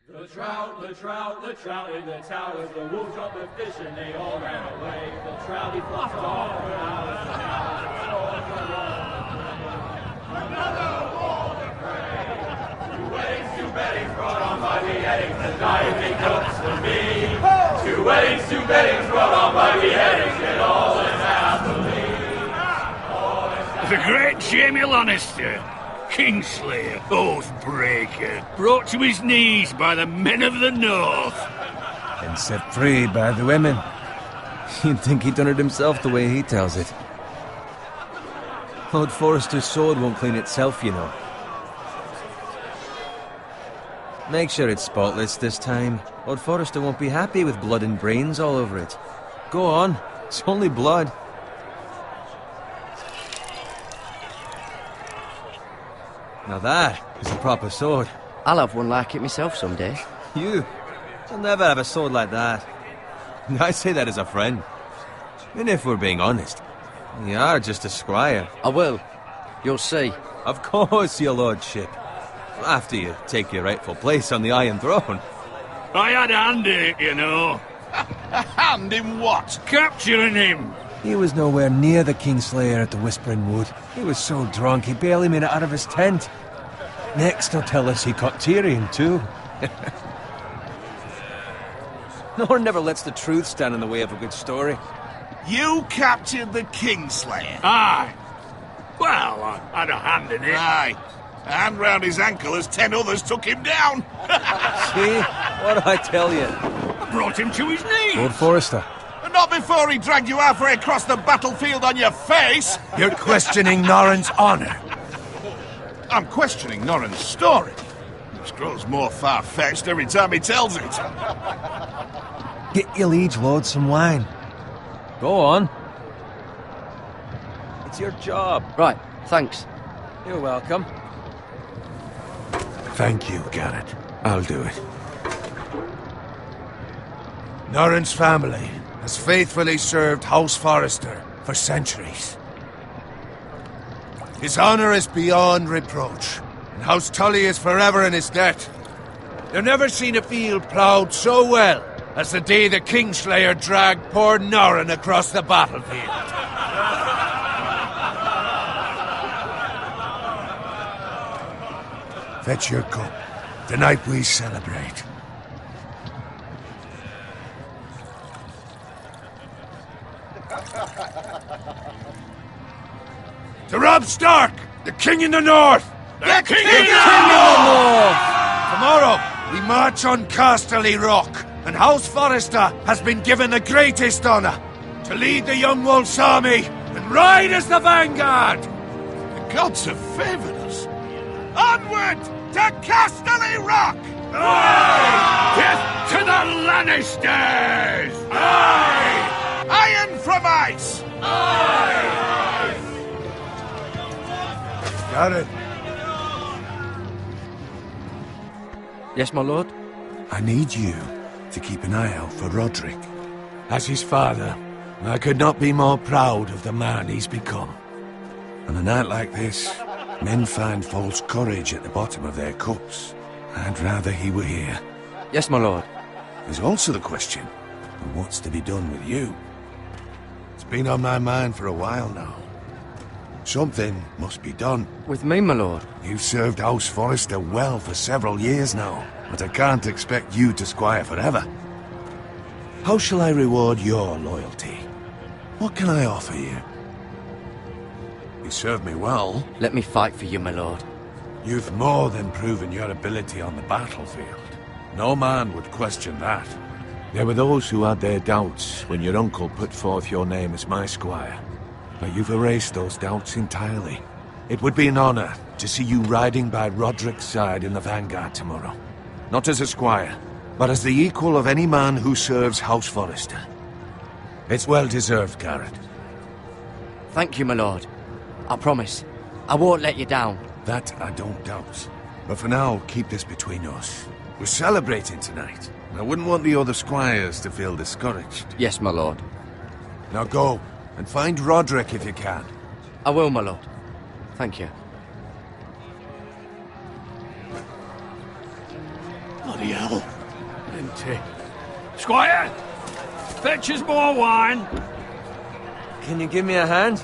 The trout in the towers, the wolves dropped the fish and they all ran away. The trout he fluffed off for hours and hours. Another wall to pray. 2 weddings, 2 beddings brought on by beheadings and diving hooks for me. 2 weddings, 2 beddings brought on by beheadings and all in happily. The great Jamie Lannister, Kingslayer, Oathbreaker, brought to his knees by the men of the North. And set free by the women. You'd think he'd done it himself the way he tells it. Lord Forrester's sword won't clean itself, you know. Make sure it's spotless this time. Lord Forrester won't be happy with blood and brains all over it. Go on, it's only blood. Now that is a proper sword. I'll have one like it myself someday. You'll never have a sword like that. I say that as a friend. And if we're being honest, you are just a squire. I will. You'll see. Of course, your lordship. After you take your rightful place on the Iron Throne. I had a hand in it, you know. A hand in what? Capturing him. He was nowhere near the Kingslayer at the Whispering Wood. He was so drunk he barely made it out of his tent. Next he'll tell us he caught Tyrion too. No one never lets the truth stand in the way of a good story. You captured the Kingslayer? Aye. Well, I had a hand in it. Aye. A hand round his ankle as 10 others took him down. See? What'd I tell you? I brought him to his knees. Lord Forrester. Not before he dragged you halfway across the battlefield on your face! You're questioning Norrin's honor. I'm questioning Norrin's story. It grows more far-fetched every time he tells it. Get your liege lord some wine. Go on. It's your job. Right, thanks. You're welcome. Thank you, Garrett. I'll do it. Norrin's family has faithfully served House Forrester for centuries. His honor is beyond reproach, and House Tully is forever in his debt. You've never seen a field ploughed so well as the day the Kingslayer dragged poor Norrin across the battlefield. Fetch your cup. Tonight we celebrate. To Robb Stark, the King in the North! The King in the North! Tomorrow, we march on Casterly Rock, and House Forrester has been given the greatest honor to lead the Young Wolf's army and ride as the vanguard! The gods have favored us. Onward to Casterly Rock! Aye! Death to the Lannisters! Aye! Iron from ice! Aye! Got it. Yes, my lord? I need you to keep an eye out for Roderick. As his father, I could not be more proud of the man he's become. On a night like this, men find false courage at the bottom of their cups. I'd rather he were here. Yes, my lord. There's also the question of what's to be done with you. It's been on my mind for a while now. Something must be done. With me, my lord? You've served House Forrester well for several years now, but I can't expect you to squire forever. How shall I reward your loyalty? What can I offer you? You served me well. Let me fight for you, my lord. You've more than proven your ability on the battlefield. No man would question that. There were those who had their doubts when your uncle put forth your name as my squire. But you've erased those doubts entirely. It would be an honor to see you riding by Roderick's side in the vanguard tomorrow. Not as a squire, but as the equal of any man who serves House Forrester. It's well deserved, Garrett. Thank you, my lord. I promise. I won't let you down. That I don't doubt. But for now, keep this between us. We're celebrating tonight. I wouldn't want the other squires to feel discouraged. Yes, my lord. Now go, and find Roderick if you can. I will, my lord. Thank you. Bloody hell. pity. Squire, fetch us more wine. Can you give me a hand?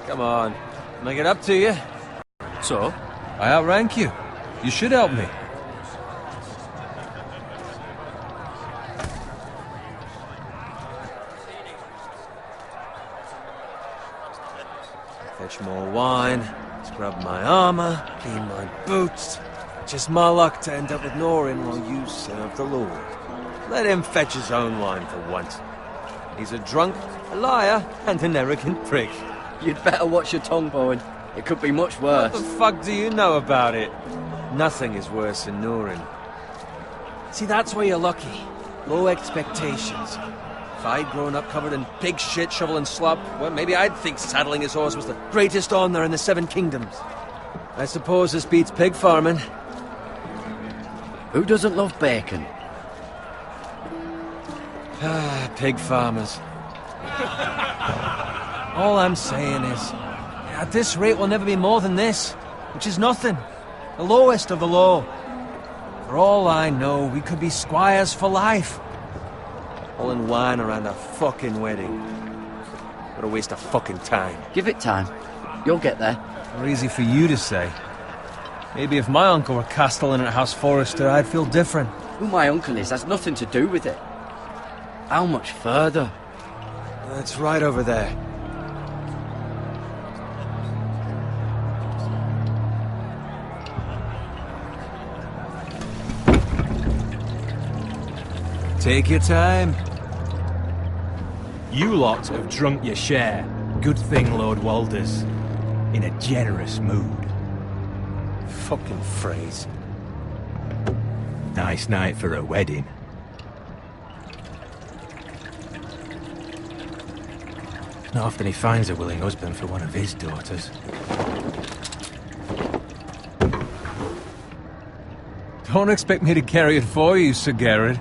Come on, make it up to you. So? I outrank you. You should help me. Fetch more wine, scrub my armor, clean my boots. Just my luck to end up with Norin while you serve the Lord. Let him fetch his own wine for once. He's a drunk, a liar, and an arrogant prick. You'd better watch your tongue, Bowen. It could be much worse. What the fuck do you know about it? Nothing is worse than Norin. See, that's where you're lucky. Low expectations. If I'd grown up covered in pig shit, shovel and slop, well, maybe I'd think saddling his horse was the greatest honor in the Seven Kingdoms. I suppose this beats pig farming. Who doesn't love bacon? Ah, pig farmers. All I'm saying is, at this rate we'll never be more than this, which is nothing. The lowest of the low. For all I know, we could be squires for life. All in wine around a fucking wedding. What a waste of fucking time. Give it time. You'll get there. More easy for you to say. Maybe if my uncle were castellan at House Forrester, I'd feel different. Who my uncle is has nothing to do with it. How much further? It's right over there. Take your time. You lot have drunk your share. Good thing, Lord Walder's in a generous mood. Fucking phrase. Nice night for a wedding. Not often he finds a willing husband for one of his daughters. Don't expect me to carry it for you, Sir Garrett.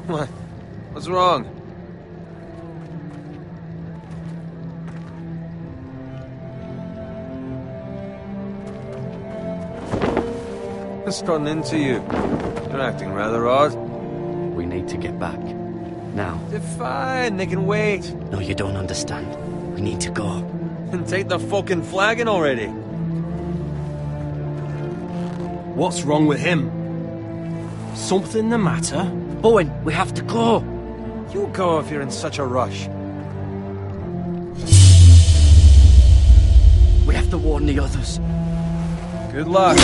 What? What's wrong? What's gotten into you? You're acting rather odd. We need to get back. Now. They're fine, they can wait. No, you don't understand. We need to go. And take the fucking flagon already. What's wrong with him? Something the matter? Bowen, we have to go. You go if you're in such a rush. We have to warn the others. Good luck.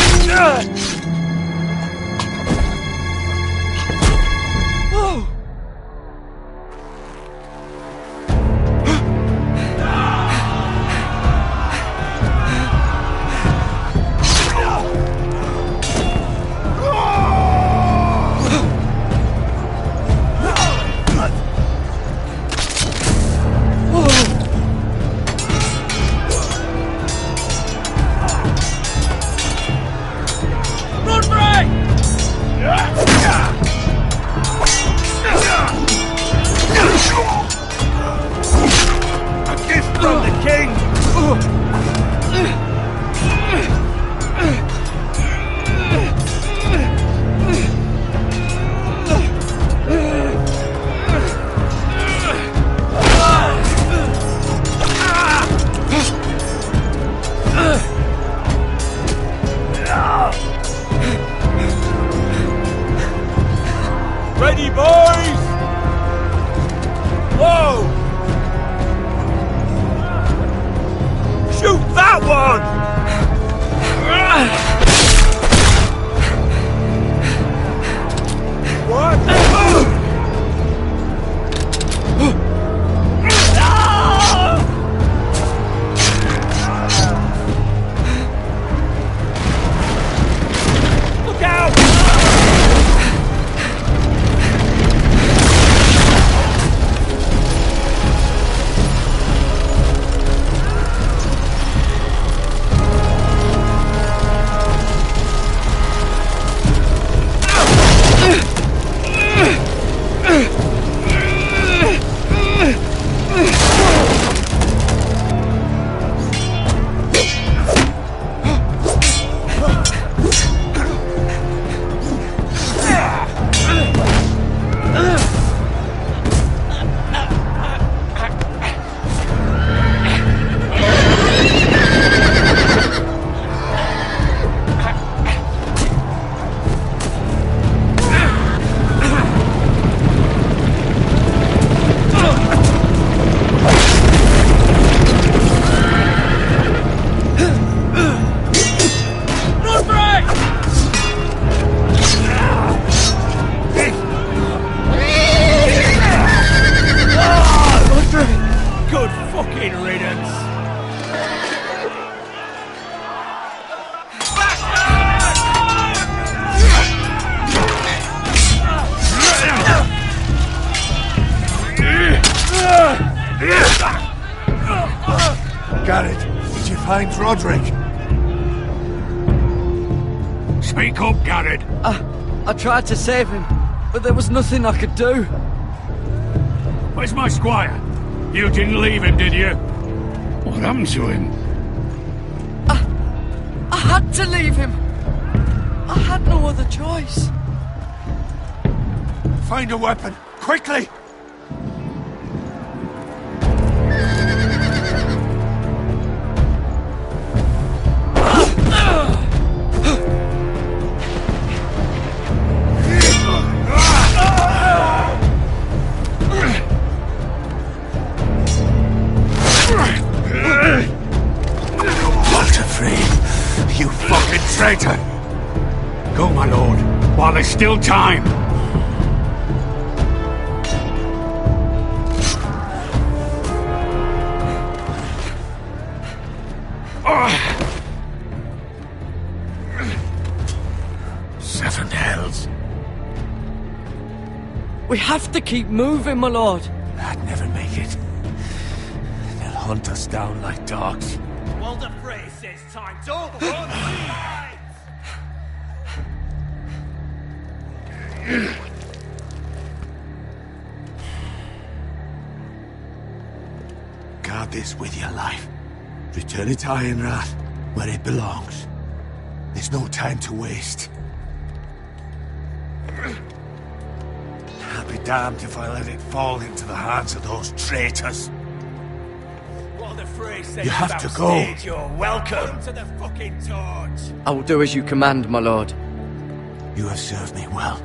Ready, boys! Whoa! Shoot that one! What? Look out! behind Roderick. Speak up, Garrett. I tried to save him, but there was nothing I could do. Where's my squire? You didn't leave him, did you? What happened to him? I had to leave him. I had no other choice. Find a weapon, quickly! You fucking traitor! Go, my lord, while there's still time. Seven hells. We have to keep moving, my lord. I'd never make it. They'll hunt us down like dogs. Walder Frey says time's over. Guard this with your life. Return it to Ironrath, where it belongs. There's no time to waste. I'll be damned if I let it fall into the hands of those traitors. Walder Frey says You have to go. You're welcome to the fucking torch. I will do as you command, my lord. You have served me well.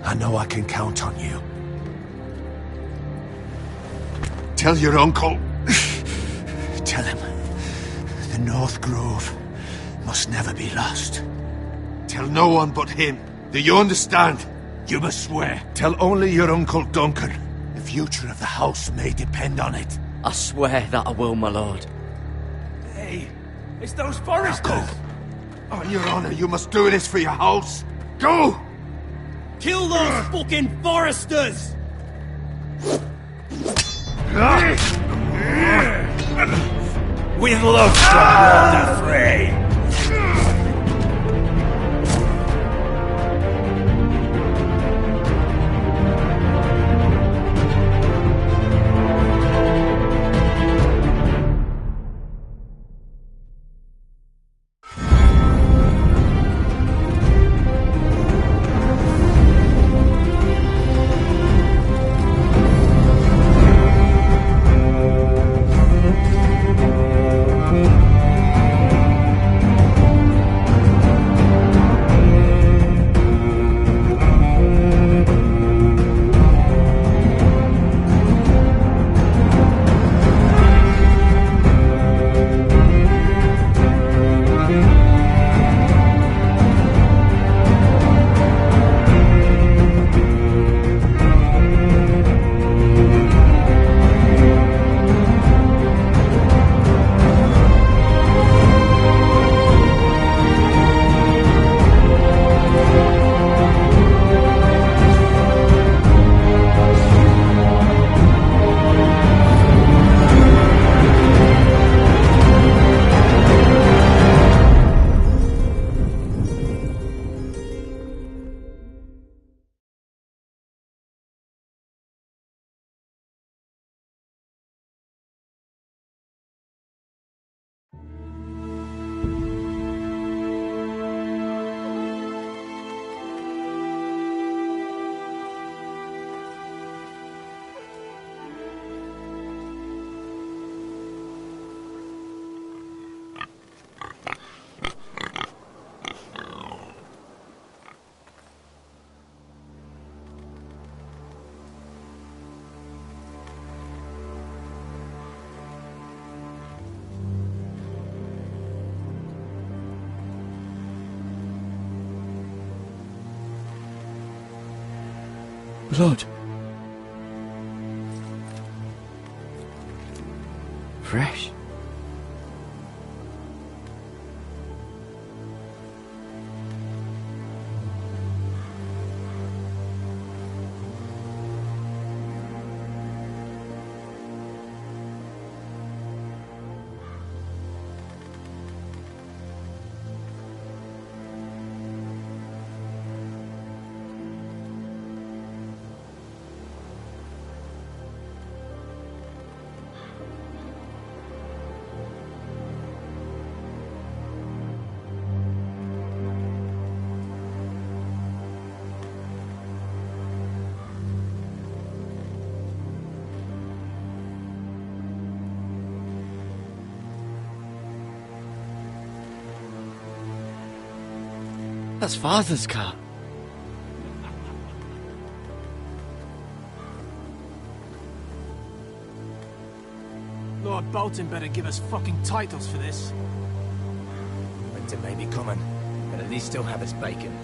I know I can count on you. Tell your uncle. Tell him the North Grove must never be lost. Tell no one but him. Do you understand? You must swear. Tell only your Uncle Duncan. The future of the house may depend on it. I swear that I will, my lord. Hey, it's those foresters. Go. On your honor, you must do this for your house. Go! Kill those fucking foresters! With love from Walder Frey. Blood. Fresh. That's Father's car. Lord Bolton better give us fucking titles for this. Winter may be coming, but at least he'll have his bacon.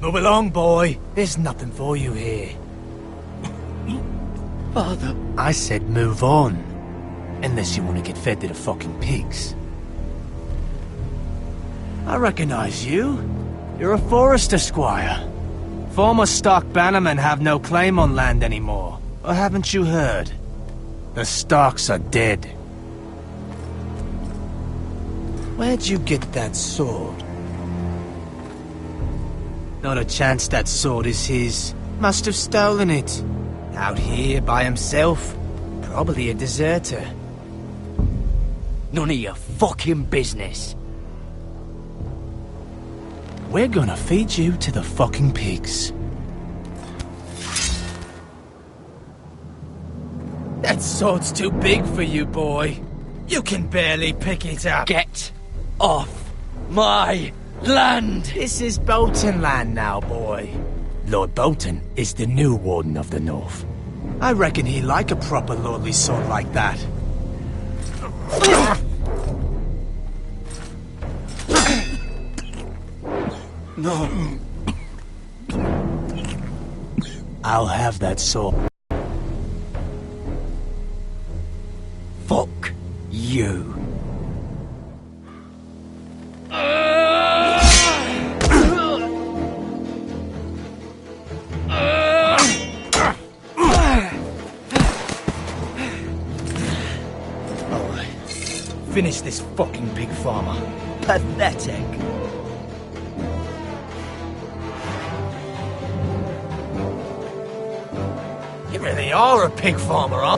Move along, boy. There's nothing for you here. Father. I said move on. Unless you want to get fed to the fucking pigs. I recognize you. You're a forester squire. Former Stark bannermen have no claim on land anymore. Or haven't you heard? The Starks are dead. Where'd you get that sword? Not a chance that sword is his. Must have stolen it. Out here by himself. Probably a deserter. None of your fucking business. We're gonna feed you to the fucking pigs. That sword's too big for you, boy. You can barely pick it up. Get off my land! This is Bolton land now, boy. Lord Bolton is the new Warden of the North. I reckon he'd like a proper lordly sword like that. No. I'll have that sword. Fuck you. Finish this fucking pig farmer. Pathetic. You really are a pig farmer, huh?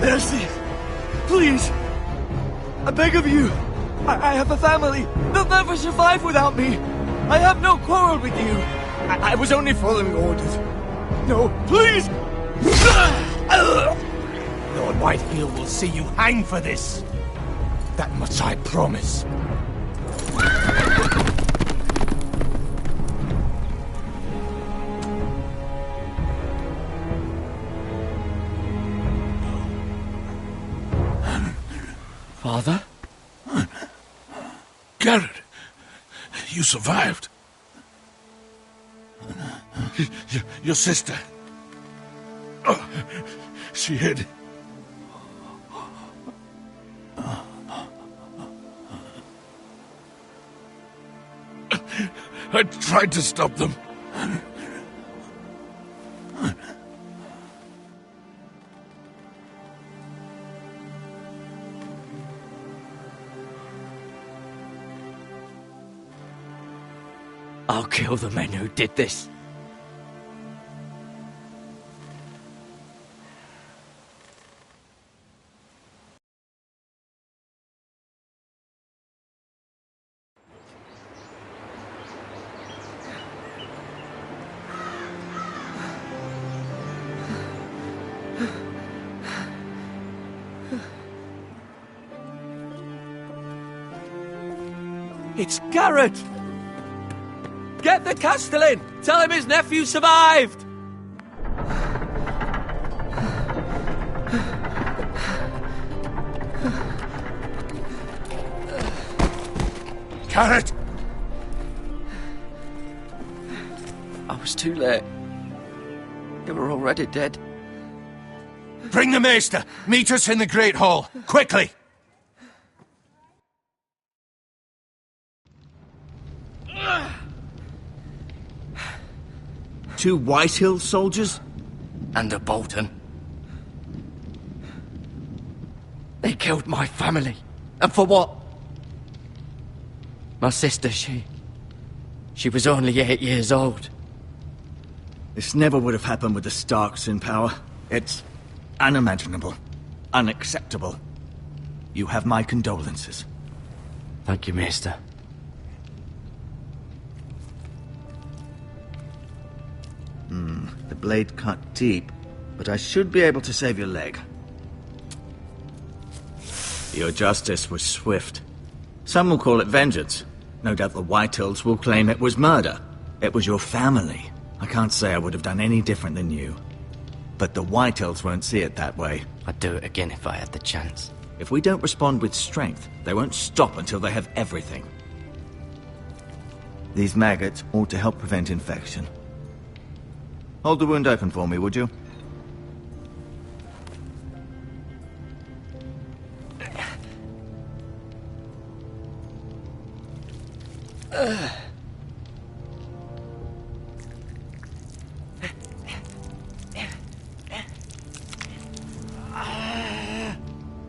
Mercy! Please! I beg of you! I have a family! They'll never survive without me! I have no quarrel with you! I was only following orders. No, please! Lord Whitefield will see you hang for this. That much I promise. Father? Garrett, you survived. Your sister. Oh, she hid. I tried to stop them. I'll kill the men who did this. It's Garrett! Get the Castellan! Tell him his nephew survived! Carrot! I was too late. They were already dead. Bring the maester! Meet us in the Great Hall! Quickly! Two Whitehill soldiers? And a Bolton. They killed my family. And for what? My sister, she was only 8 years old. This never would have happened with the Starks in power. It's unimaginable. Unacceptable. You have my condolences. Thank you, Maester. The blade cut deep, but I should be able to save your leg. Your justice was swift. Some will call it vengeance. No doubt the Whitehills will claim it was murder. It was your family. I can't say I would have done any different than you. But the Whitehills won't see it that way. I'd do it again if I had the chance. If we don't respond with strength, they won't stop until they have everything. These maggots ought to help prevent infection. Hold the wound open for me, would you?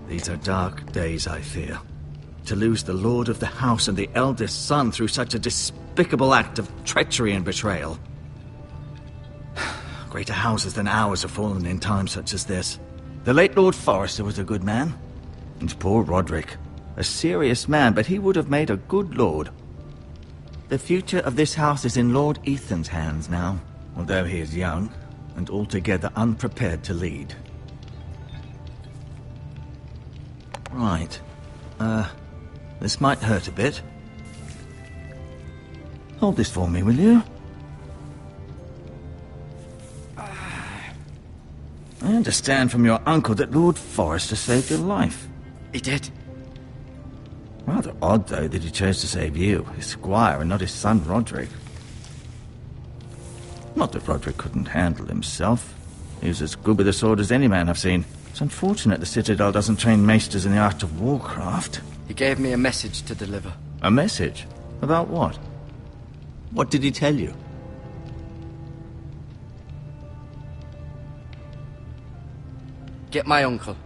These are dark days, I fear. To lose the lord of the house and the eldest son through such a despicable act of treachery and betrayal. Greater houses than ours have fallen in times such as this. The late Lord Forrester was a good man. And poor Roderick. A serious man, but he would have made a good lord. The future of this house is in Lord Ethan's hands now, although he is young and altogether unprepared to lead. Right. This might hurt a bit. Hold this for me, will you? I understand from your uncle that Lord Forrester saved your life. He did. Rather odd, though, that he chose to save you, his squire, and not his son Roderick. Not that Roderick couldn't handle himself. He was as good with a sword as any man I've seen. It's unfortunate the Citadel doesn't train maesters in the art of warcraft. He gave me a message to deliver. A message? About what? What did he tell you? Get my uncle.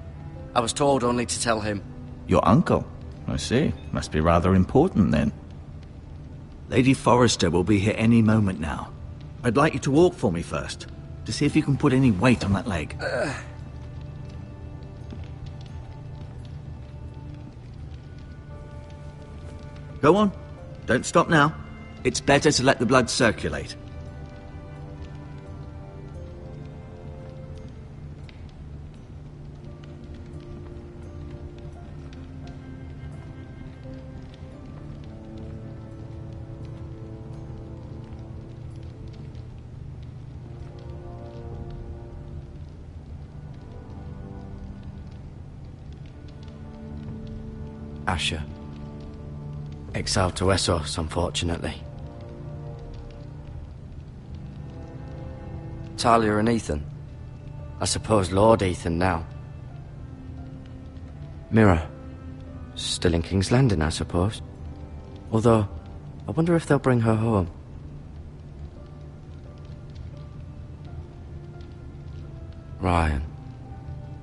I was told only to tell him. Your uncle? I see. Must be rather important, then. Lady Forrester will be here any moment now. I'd like you to walk for me first, to see if you can put any weight on that leg. Go on. Don't stop now. It's better to let the blood circulate. Asher. Exiled to Essos, unfortunately. Talia and Ethan. I suppose Lord Ethan now. Mira. Still in King's Landing, I suppose. Although, I wonder if they'll bring her home. Ryan.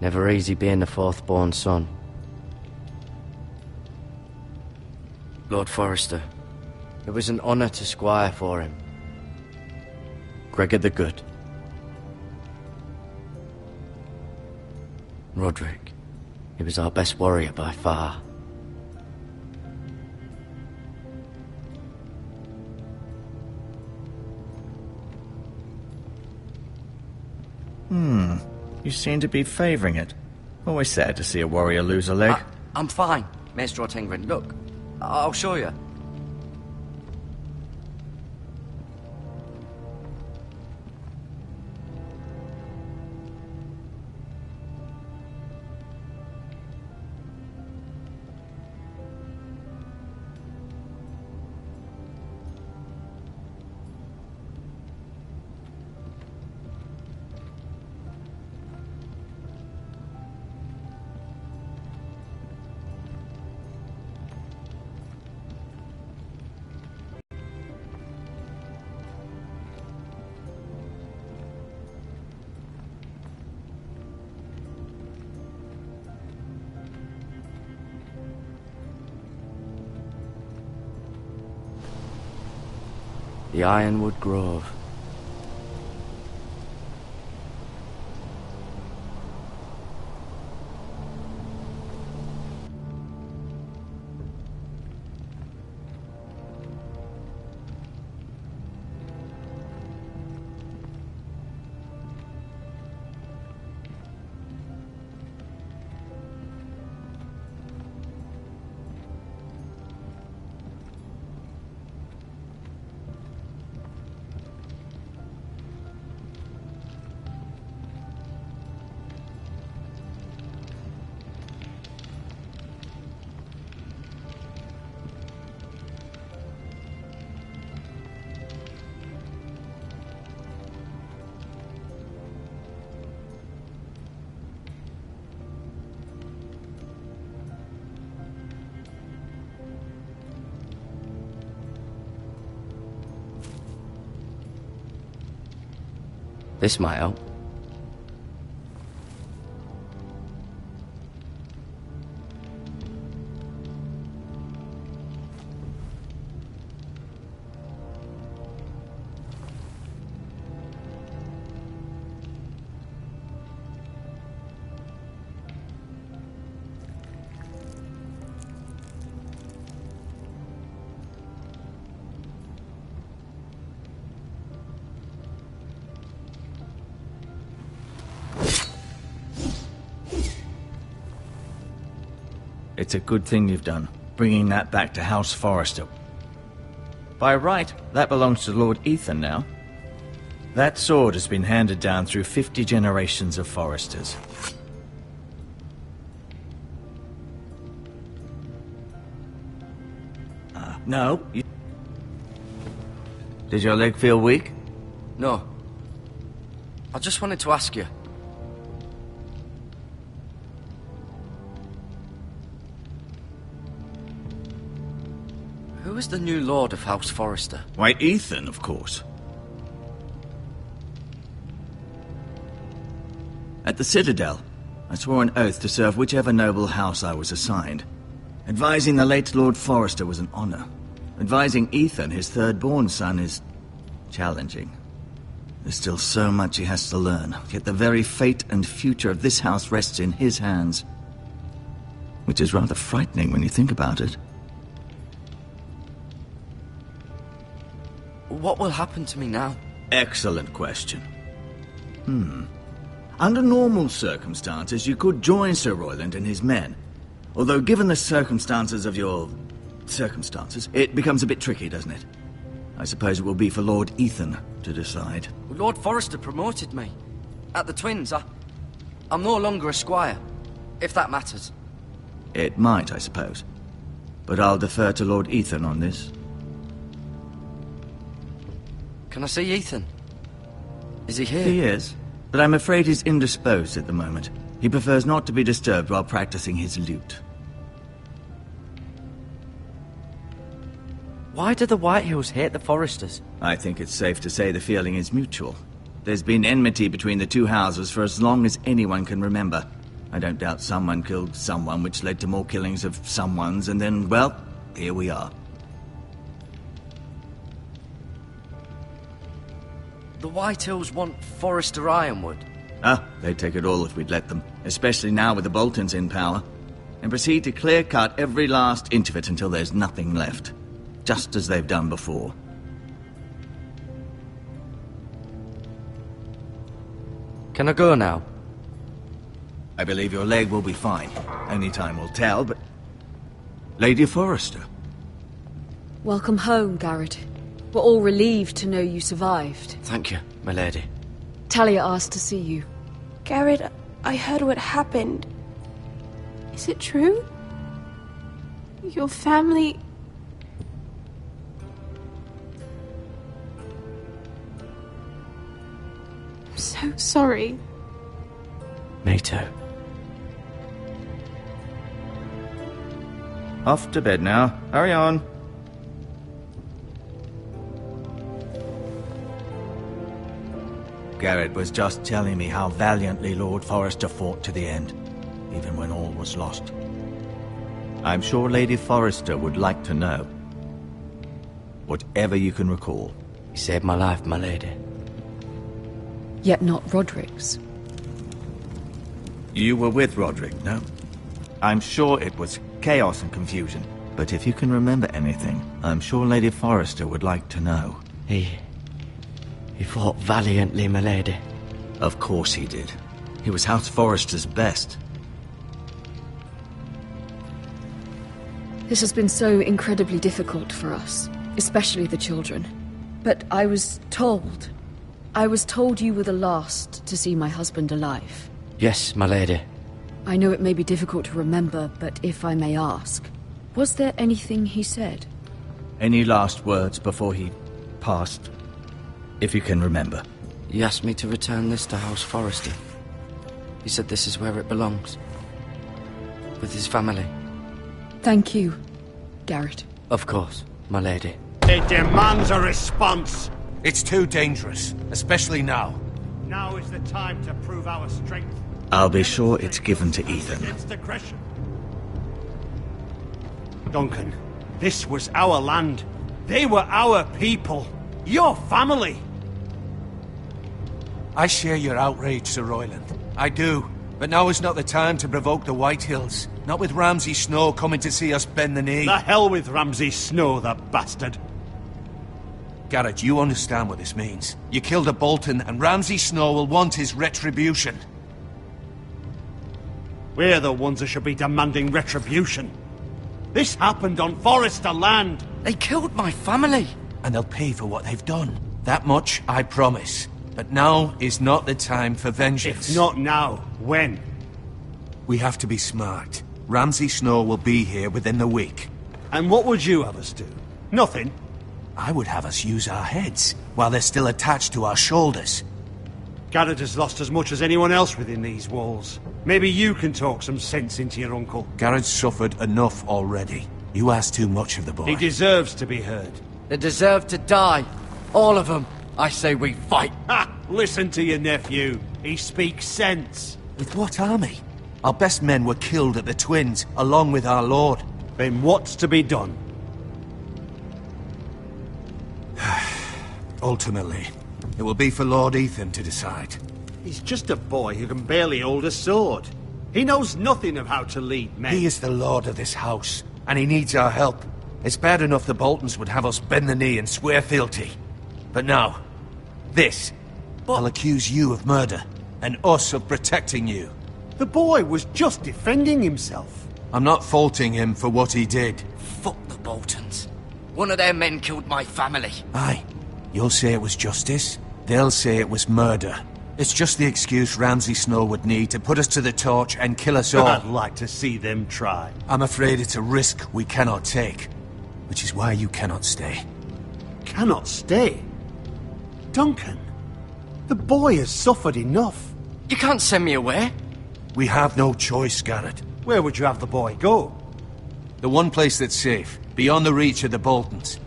Never easy being the fourth-born son. Lord Forrester. It was an honour to squire for him. Gregor the Good. Roderick. He was our best warrior by far. You seem to be favouring it. Always sad to see a warrior lose a leg. I'm fine, Maester Ortengrin. Look, I'll show you. The Ironwood Grove. This might help. It's a good thing you've done, bringing that back to House Forrester. By right, that belongs to Lord Ethan now. That sword has been handed down through 50 generations of Forresters. No. Did your leg feel weak? No. I just wanted to ask you. Who is the new Lord of House Forrester? Why, Ethan, of course. At the Citadel, I swore an oath to serve whichever noble house I was assigned. Advising the late Lord Forrester was an honor. Advising Ethan, his third-born son, is challenging. There's still so much he has to learn, yet the very fate and future of this house rests in his hands. Which is rather frightening when you think about it. What will happen to me now? Excellent question. Under normal circumstances, you could join Sir Royland and his men. Although, given the circumstances of your... circumstances, it becomes a bit tricky, doesn't it? I suppose it will be for Lord Ethan to decide. Lord Forrester promoted me. At the Twins, I'm no longer a squire, if that matters. It might, I suppose. But I'll defer to Lord Ethan on this. Can I see Ethan? Is he here? He is, but I'm afraid he's indisposed at the moment. He prefers not to be disturbed while practicing his lute. Why do the Whitehills hate the Forresters? I think it's safe to say the feeling is mutual. There's been enmity between the two houses for as long as anyone can remember. I don't doubt someone killed someone, which led to more killings of someones, and then, well, here we are. The Whitehills want Forrester Ironwood. They'd take it all if we'd let them, especially now with the Boltons in power, and proceed to clear-cut every last inch of it until there's nothing left, just as they've done before. Can I go now? I believe your leg will be fine. Only time will tell, but... Lady Forrester. Welcome home, Garrett. We're all relieved to know you survived. Thank you, my lady. Talia asked to see you. Garrett, I heard what happened. Is it true? Your family... I'm so sorry. Me too. Off to bed now. Hurry on. Garrett was just telling me how valiantly Lord Forrester fought to the end, even when all was lost. I'm sure Lady Forrester would like to know. Whatever you can recall. He saved my life, my lady. Yet not Roderick's. You were with Roderick, no? I'm sure it was chaos and confusion. But if you can remember anything, I'm sure Lady Forrester would like to know. He fought valiantly, my lady. Of course he did. He was House Forrester's best. This has been so incredibly difficult for us, especially the children. But I was told you were the last to see my husband alive. Yes, my lady. I know it may be difficult to remember, but if I may ask, was there anything he said? Any last words before he passed? If you can remember. He asked me to return this to House Forrester. He said this is where it belongs. With his family. Thank you, Garrett. Of course, my lady. It demands a response. It's too dangerous, especially now. Now is the time to prove our strength. I'll be sure it's given to Ethan. Against aggression. Duncan, this was our land. They were our people. Your family. I share your outrage, Sir Royland. I do. But now is not the time to provoke the Whitehills. Not with Ramsay Snow coming to see us bend the knee. The hell with Ramsay Snow, the bastard. Garrett, you understand what this means. You killed a Bolton, and Ramsay Snow will want his retribution. We're the ones that should be demanding retribution. This happened on Forrester land. They killed my family. And they'll pay for what they've done. That much, I promise. But now is not the time for vengeance. If not now, when? We have to be smart. Ramsay Snow will be here within the week. And what would you have us do? Nothing? I would have us use our heads, while they're still attached to our shoulders. Garrett has lost as much as anyone else within these walls. Maybe you can talk some sense into your uncle. Garrett's suffered enough already. You ask too much of the boy. He deserves to be heard. They deserve to die. All of them. I say we fight. Ha! Listen to your nephew. He speaks sense. With what army? Our best men were killed at the Twins, along with our lord. Then what's to be done? Ultimately, it will be for Lord Ethan to decide. He's just a boy who can barely hold a sword. He knows nothing of how to lead men. He is the lord of this house, and he needs our help. It's bad enough the Boltons would have us bend the knee and swear fealty. But now, this. I'll accuse you of murder, and us of protecting you. The boy was just defending himself. I'm not faulting him for what he did. Fuck the Boltons. One of their men killed my family. Aye. You'll say it was justice. They'll say it was murder. It's just the excuse Ramsay Snow would need to put us to the torch and kill us all. I'd like to see them try. I'm afraid it's a risk we cannot take. Which is why you cannot stay. Cannot stay? Duncan, the boy has suffered enough. You can't send me away. We have no choice, Garrett. Where would you have the boy go? The one place that's safe, beyond the reach of the Boltons.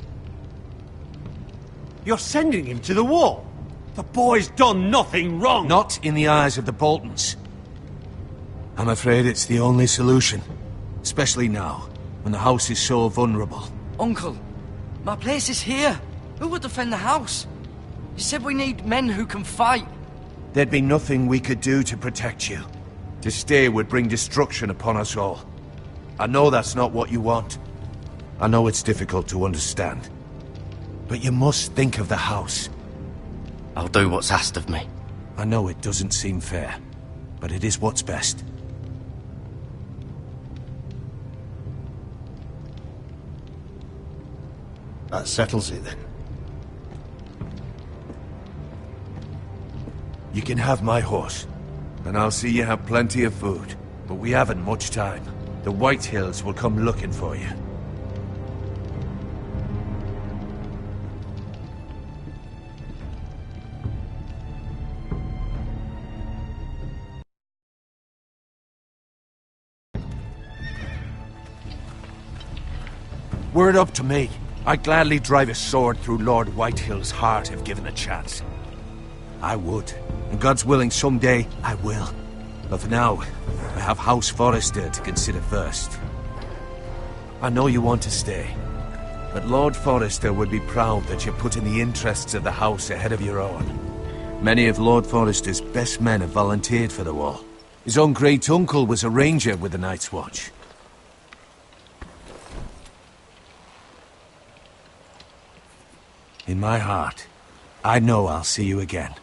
You're sending him to the wall? The boy's done nothing wrong! Not in the eyes of the Boltons. I'm afraid it's the only solution. Especially now, when the house is so vulnerable. Uncle, my place is here. Who would defend the house? You said we need men who can fight. There'd be nothing we could do to protect you. To stay would bring destruction upon us all. I know that's not what you want. I know it's difficult to understand. But you must think of the house. I'll do what's asked of me. I know it doesn't seem fair, but it is what's best. That settles it then. You can have my horse, and I'll see you have plenty of food. But we haven't much time. The Whitehills will come looking for you. Were it up to me, I'd gladly drive a sword through Lord Whitehill's heart if given a chance. I would. And God's willing, someday I will. But for now, I have House Forrester to consider first. I know you want to stay. But Lord Forrester would be proud that you're putting the interests of the house ahead of your own. Many of Lord Forrester's best men have volunteered for the wall. His own great-uncle was a ranger with the Night's Watch. In my heart, I know I'll see you again.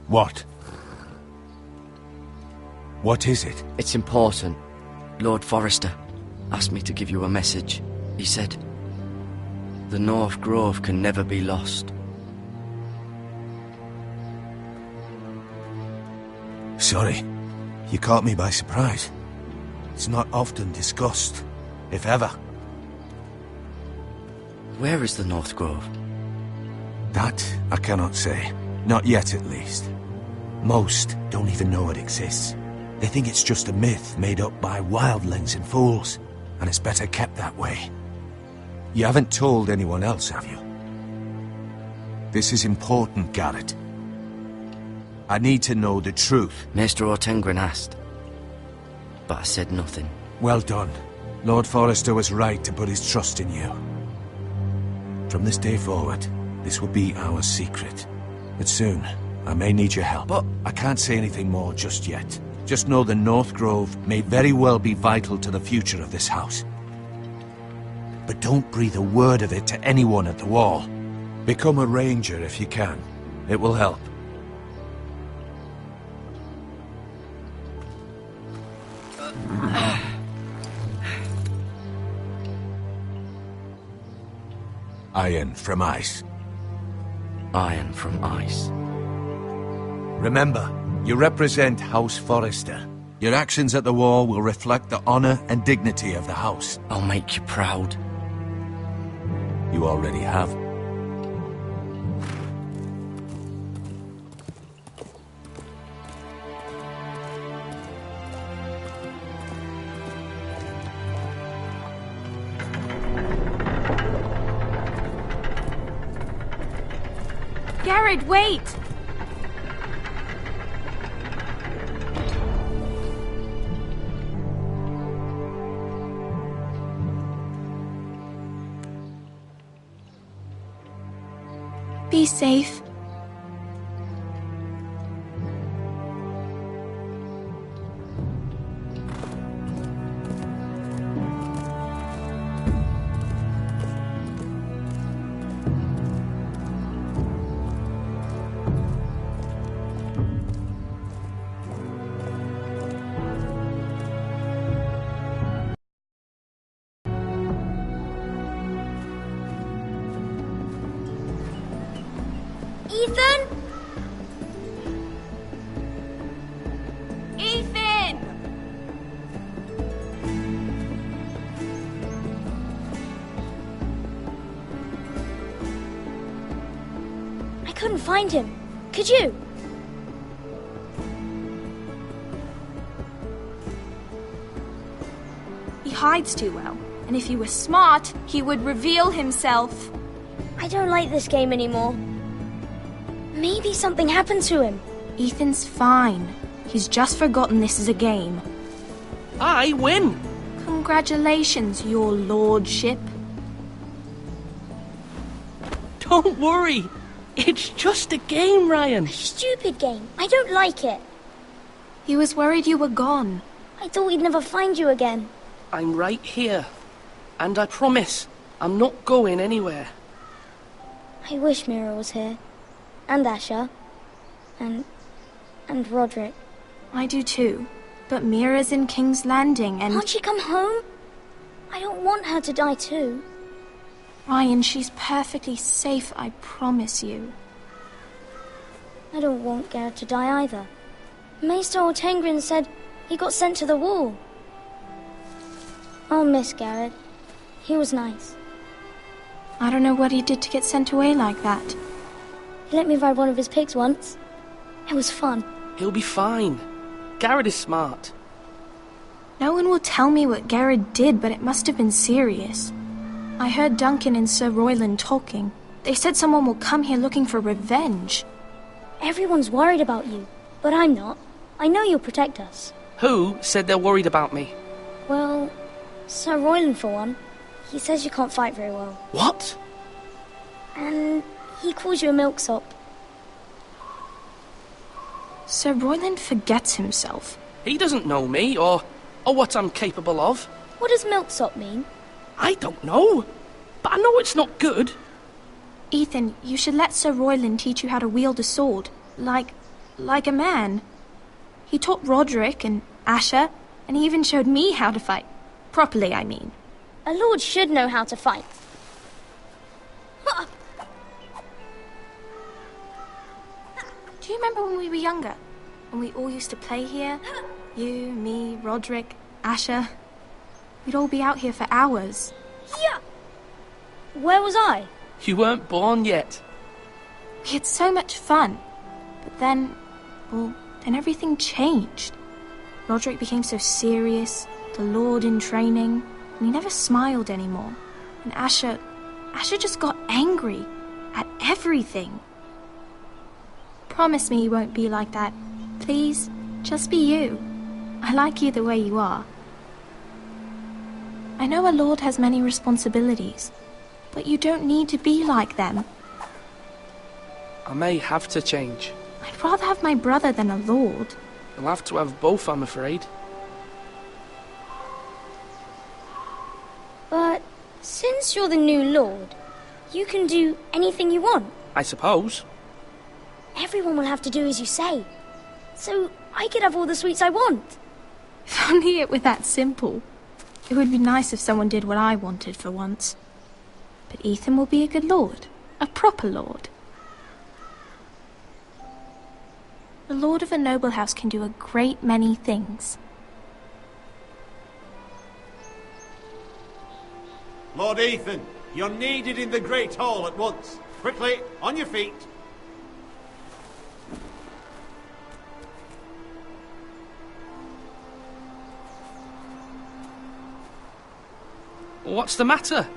What? What is it? It's important. Lord Forrester asked me to give you a message. He said, the North Grove can never be lost. Sorry, you caught me by surprise. It's not often discussed, if ever. Where is the North Grove? That I cannot say. Not yet, at least. Most don't even know it exists. They think it's just a myth made up by wildlings and fools, and it's better kept that way. You haven't told anyone else, have you? This is important, Garrett. I need to know the truth. Maester Ortengren asked, but I said nothing. Well done. Lord Forrester was right to put his trust in you. From this day forward, this will be our secret. But soon, I may need your help. But I can't say anything more just yet. Just know the North Grove may very well be vital to the future of this house. But don't breathe a word of it to anyone at the wall. Become a ranger if you can. It will help. Iron from ice. Iron from ice. Remember, you represent House Forrester. Your actions at the war will reflect the honor and dignity of the house. I'll make you proud. You already have. Garrett, wait! Be safe. Ethan? Ethan! I couldn't find him. Could you? He hides too well, and if he were smart, he would reveal himself. I don't like this game anymore. Maybe something happened to him. Ethan's fine. He's just forgotten this is a game. I win! Congratulations, your lordship. Don't worry. It's just a game, Ryan. A stupid game. I don't like it. He was worried you were gone. I thought we'd never find you again. I'm right here. And I promise, I'm not going anywhere. I wish Mira was here. And Asher. And Roderick. I do too. But Mira's in King's Landing and... Can't she come home? I don't want her to die too. Ryan, she's perfectly safe, I promise you. I don't want Garrett to die either. Maester Ortengren said he got sent to the wall. I'll miss Garrett. He was nice. I don't know what he did to get sent away like that. He let me ride one of his pigs once. It was fun. He'll be fine. Garrett is smart. No one will tell me what Garrett did, but it must have been serious. I heard Duncan and Sir Royland talking. They said someone will come here looking for revenge. Everyone's worried about you, but I'm not. I know you'll protect us. Who said they're worried about me? Well, Sir Royland for one. He says you can't fight very well. What? And he calls you a milksop. Sir Royland forgets himself. He doesn't know me, or what I'm capable of. What does milksop mean? I don't know, but I know it's not good. Ethan, you should let Sir Royland teach you how to wield a sword. Like a man. He taught Roderick and Asher, and he even showed me how to fight. Properly, I mean. A lord should know how to fight. Do you remember when we were younger? When we all used to play here? You, me, Roderick, Asher. We'd all be out here for hours. Yeah. Where was I? You weren't born yet. We had so much fun. But then everything changed. Roderick became so serious, the Lord in training, and he never smiled anymore. And Asher just got angry at everything. Promise me you won't be like that. Please, just be you. I like you the way you are. I know a lord has many responsibilities, but you don't need to be like them. I may have to change. I'd rather have my brother than a lord. You'll have to have both, I'm afraid. But since you're the new lord, you can do anything you want. I suppose. Everyone will have to do as you say. So I could have all the sweets I want. If only it were that simple. It would be nice if someone did what I wanted for once. But Ethan will be a good lord. A proper lord. The lord of a noble house can do a great many things. Lord Ethan, you're needed in the Great Hall at once. Quickly, on your feet. What's the matter?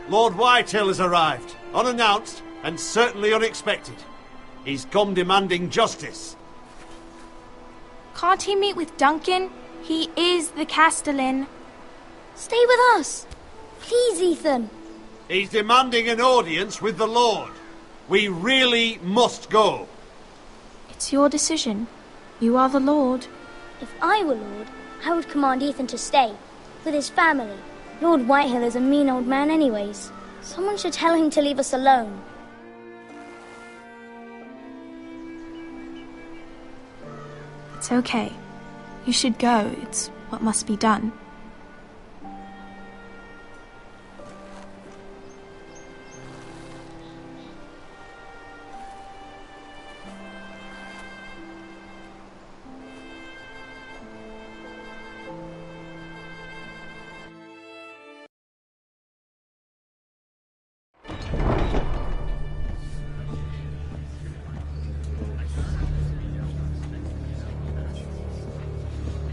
Lord Whitehill has arrived, unannounced and certainly unexpected. He's come demanding justice. Can't he meet with Duncan? He is the Castellan. Stay with us. Please, Ethan. He's demanding an audience with the Lord. We really must go. It's your decision. You are the Lord. If I were Lord, I would command Ethan to stay, with his family. Lord Whitehill is a mean old man anyways. Someone should tell him to leave us alone. It's okay. You should go. It's what must be done.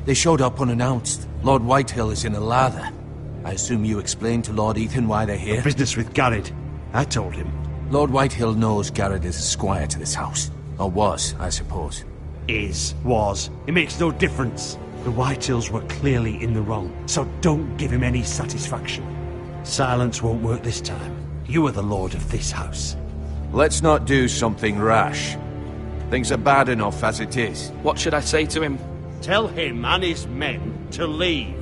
They showed up unannounced. Lord Whitehill is in a lather. I assume you explained to Lord Ethan why they're here? Business with Garrett. I told him. Lord Whitehill knows Garrett is a squire to this house. Or was, I suppose. Was. It makes no difference. The Whitehills were clearly in the wrong, so don't give him any satisfaction. Silence won't work this time. You are the lord of this house. Let's not do something rash. Things are bad enough as it is. What should I say to him? Tell him and his men to leave.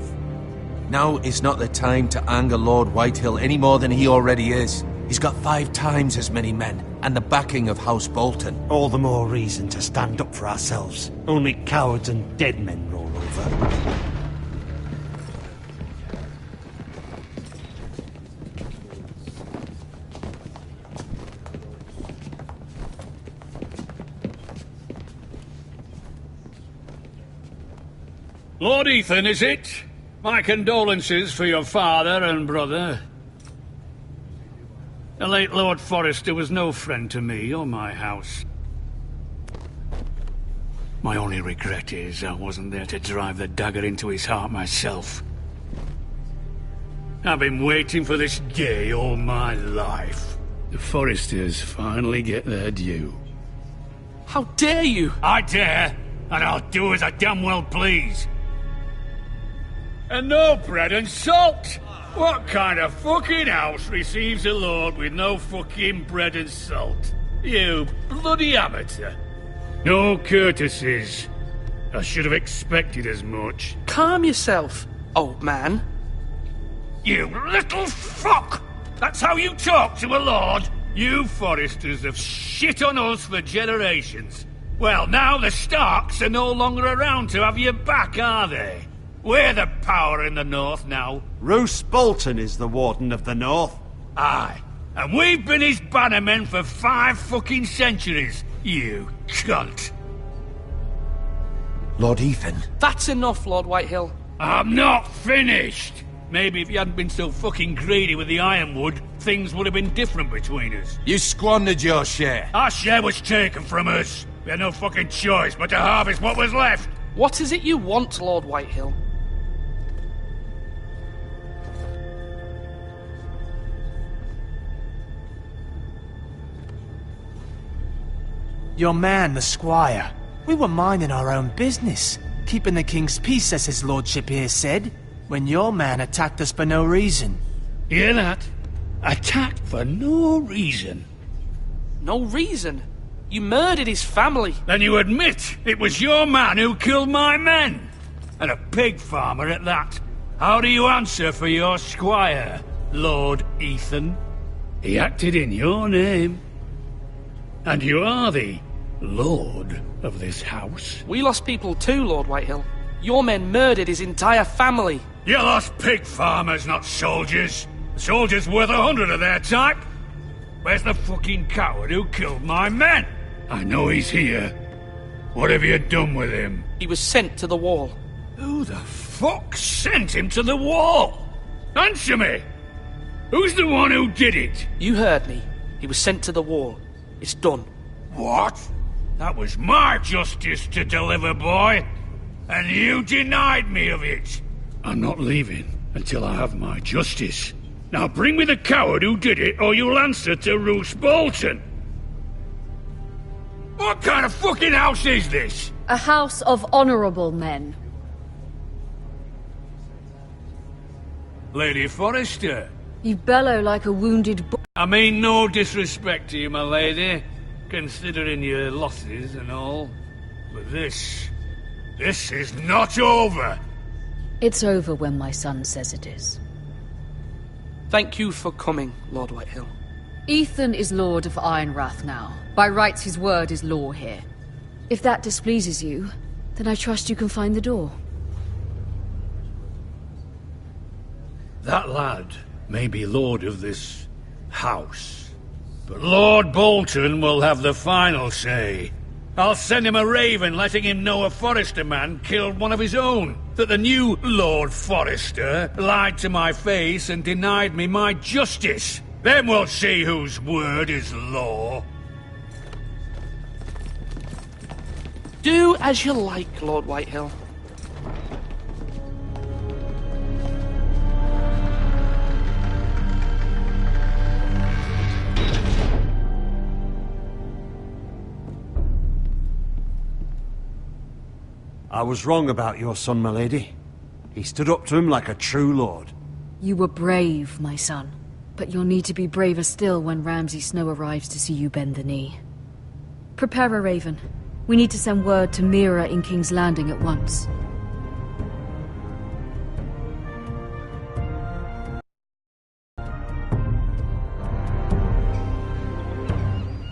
Now is not the time to anger Lord Whitehill any more than he already is. He's got 5 times as many men, and the backing of House Bolton. All the more reason to stand up for ourselves. Only cowards and dead men roll over. Lord Ethan, is it? My condolences for your father and brother. The late Lord Forrester was no friend to me or my house. My only regret is I wasn't there to drive the dagger into his heart myself. I've been waiting for this day all my life. The Forresters finally get their due. How dare you? I dare, and I'll do as I damn well please. And no bread and salt! What kind of fucking house receives a lord with no fucking bread and salt? You bloody amateur. No courtesies. I should have expected as much. Calm yourself, old man. You little fuck! That's how you talk to a lord? You Foresters have shit on us for generations. Well, now the Starks are no longer around to have your back, are they? We're the power in the north now. Roose Bolton is the Warden of the North. Aye. And we've been his bannermen for 5 fucking centuries, you cunt. Lord Ethan. That's enough, Lord Whitehill. I'm not finished! Maybe if you hadn't been so fucking greedy with the ironwood, things would have been different between us. You squandered your share. Our share was taken from us. We had no fucking choice but to harvest what was left. What is it you want, Lord Whitehill? Your man, the squire. We were minding our own business, keeping the king's peace, as his lordship here said, when your man attacked us for no reason. Hear that? Attacked for no reason. No reason? You murdered his family. Then you admit it was your man who killed my men. And a pig farmer at that. How do you answer for your squire, Lord Ethan? He acted in your name. And you are the lord of this house. We lost people too, Lord Whitehill. Your men murdered his entire family. You lost pig farmers, not soldiers. The soldiers worth 100 of their type. Where's the fucking coward who killed my men? I know he's here. What have you done with him? He was sent to the wall. Who the fuck sent him to the wall? Answer me! Who's the one who did it? You heard me. He was sent to the wall. It's done. What? That was my justice to deliver, boy. And you denied me of it. I'm not leaving until I have my justice. Now bring me the coward who did it, or you'll answer to Roose Bolton. What kind of fucking house is this? A house of honorable men. Lady Forrester. You bellow like a wounded bull. I mean no disrespect to you, my lady, considering your losses and all. But this is not over. It's over when my son says it is. Thank you for coming, Lord Whitehill. Ethan is Lord of Ironrath now. By rights, his word is law here. If that displeases you, then I trust you can find the door. That lad may be lord of this house, but Lord Bolton will have the final say. I'll send him a raven letting him know a Forrester man killed one of his own, that the new Lord Forrester lied to my face and denied me my justice. Then we'll see whose word is law. Do as you like, Lord Whitehill. I was wrong about your son, my lady. He stood up to him like a true lord. You were brave, my son. But you'll need to be braver still when Ramsay Snow arrives to see you bend the knee. Prepare a raven. We need to send word to Mira in King's Landing at once.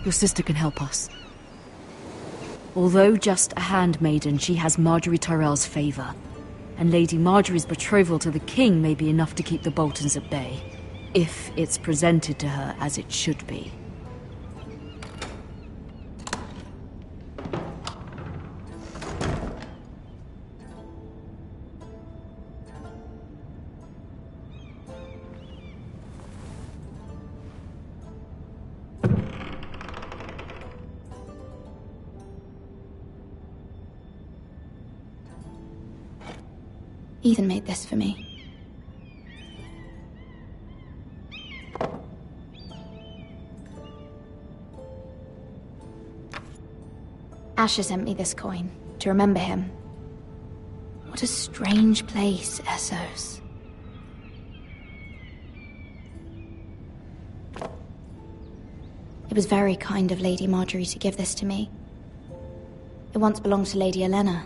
Your sister can help us. Although just a handmaiden, she has Marjorie Tyrell's favor. And Lady Marjorie's betrothal to the king may be enough to keep the Boltons at bay. If it's presented to her as it should be. Ethan made this for me. Asher sent me this coin to remember him. What a strange place, Essos. It was very kind of Lady Marjorie to give this to me. It once belonged to Lady Elena.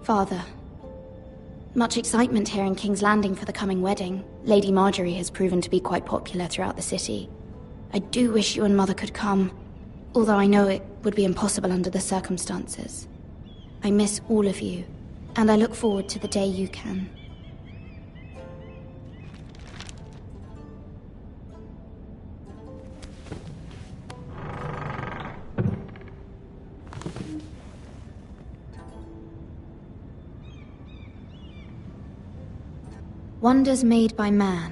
Father, much excitement here in King's Landing for the coming wedding. Lady Marjorie has proven to be quite popular throughout the city. I do wish you and Mother could come, although I know it would be impossible under the circumstances. I miss all of you, and I look forward to the day you can. Wonders Made by Man,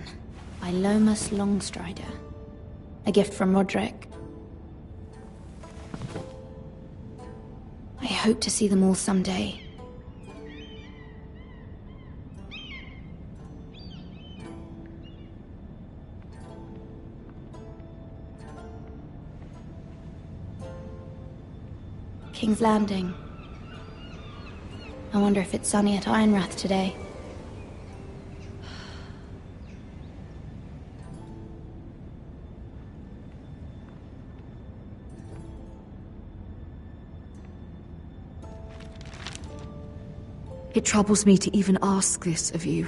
by Lomas Longstrider. A gift from Roderick. I hope to see them all someday. King's Landing. I wonder if it's sunny at Ironrath today. It troubles me to even ask this of you,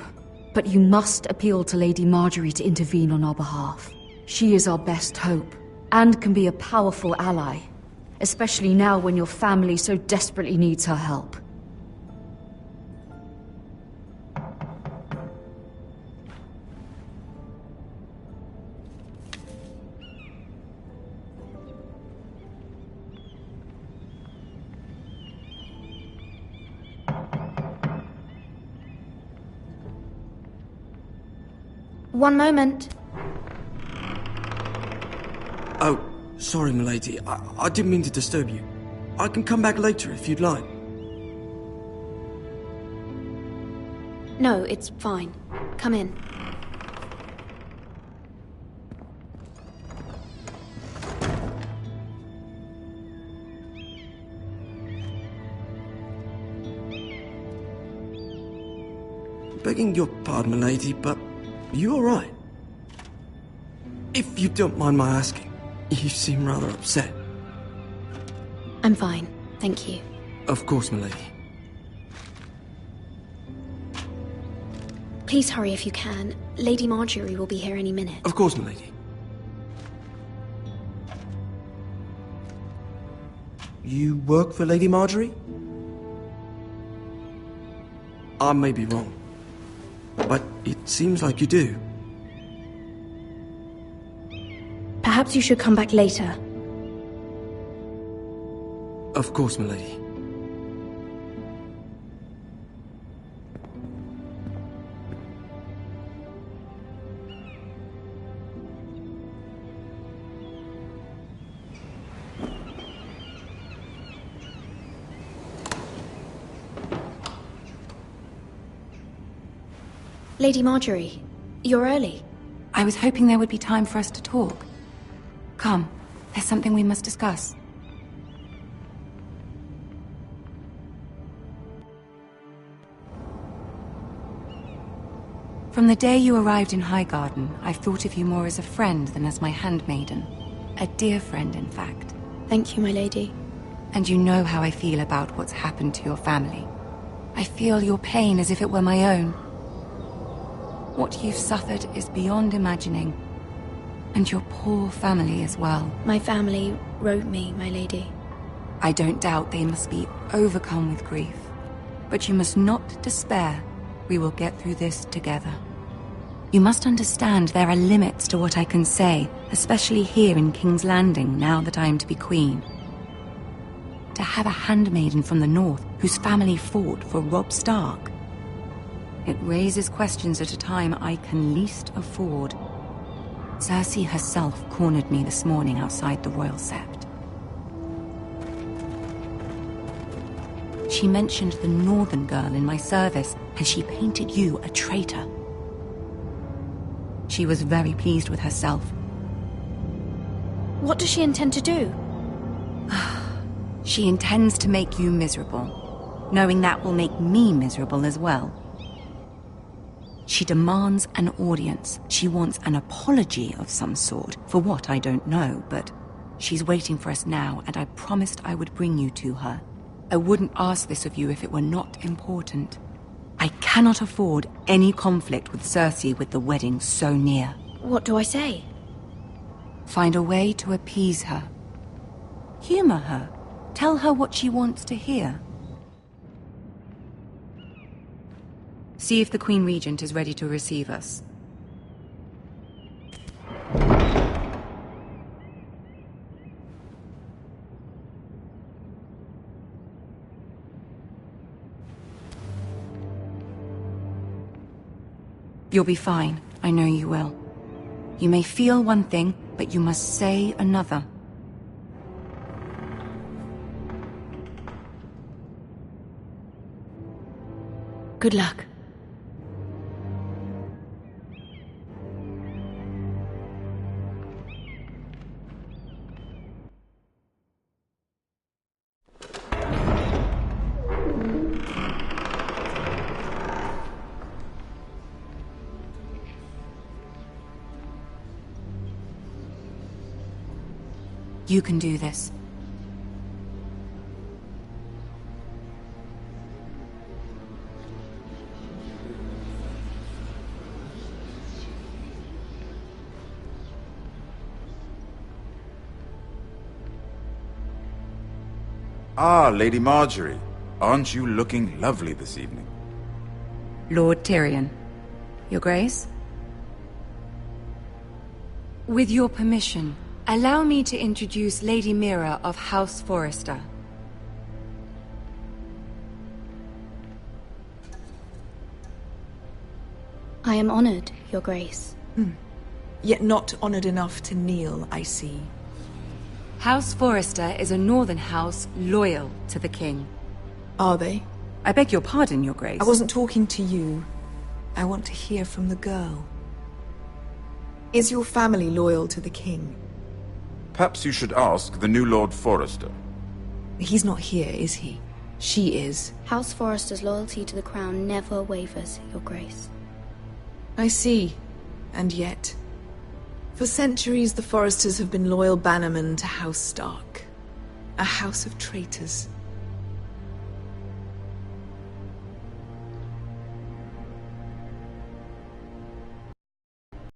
but you must appeal to Lady Marjorie to intervene on our behalf. She is our best hope, and can be a powerful ally, especially now when your family so desperately needs her help. One moment. Oh, sorry, milady. I didn't mean to disturb you. I can come back later if you'd like. No, it's fine. Come in. Begging your pardon, milady, but you all right? If you don't mind my asking, you seem rather upset. I'm fine, thank you. Of course, milady. Please hurry if you can. Lady Marjorie will be here any minute. Of course, milady. You work for Lady Marjorie? I may be wrong, but it seems like you do. Perhaps you should come back later. Of course, milady. Lady Marjorie, you're early. I was hoping there would be time for us to talk. Come, there's something we must discuss. From the day you arrived in Highgarden, I've thought of you more as a friend than as my handmaiden. A dear friend, in fact. Thank you, my lady. And you know how I feel about what's happened to your family. I feel your pain as if it were my own. What you've suffered is beyond imagining. And your poor family as well. My family wrote me, my lady. I don't doubt they must be overcome with grief. But you must not despair. We will get through this together. You must understand there are limits to what I can say, especially here in King's Landing, now that I am to be queen. To have a handmaiden from the north whose family fought for Robb Stark. It raises questions at a time I can least afford. Cersei herself cornered me this morning outside the Royal Sept. She mentioned the northern girl in my service, and she painted you a traitor. She was very pleased with herself. What does she intend to do? She intends to make you miserable, knowing that will make me miserable as well. She demands an audience. She wants an apology of some sort, for what I don't know, but she's waiting for us now, and I promised I would bring you to her. I wouldn't ask this of you if it were not important. I cannot afford any conflict with Cersei with the wedding so near. What do I say? Find a way to appease her. Humor her. Tell her what she wants to hear. See if the Queen Regent is ready to receive us. You'll be fine. I know you will. You may feel one thing, but you must say another. Good luck. You can do this. Ah, Lady Marjorie. Aren't you looking lovely this evening? Lord Tyrion. Your Grace? With your permission, allow me to introduce Lady Mira of House Forrester. I am honored, Your Grace. Yet not honored enough to kneel, I see. House Forrester is a northern house loyal to the king. Are they? I beg your pardon, Your Grace. I wasn't talking to you. I want to hear from the girl. Is your family loyal to the king? Perhaps you should ask the new Lord Forrester. He's not here, is he? She is. House Forrester's loyalty to the crown never wavers, Your Grace. I see. And yet... For centuries, the Forresters have been loyal bannermen to House Stark. A house of traitors.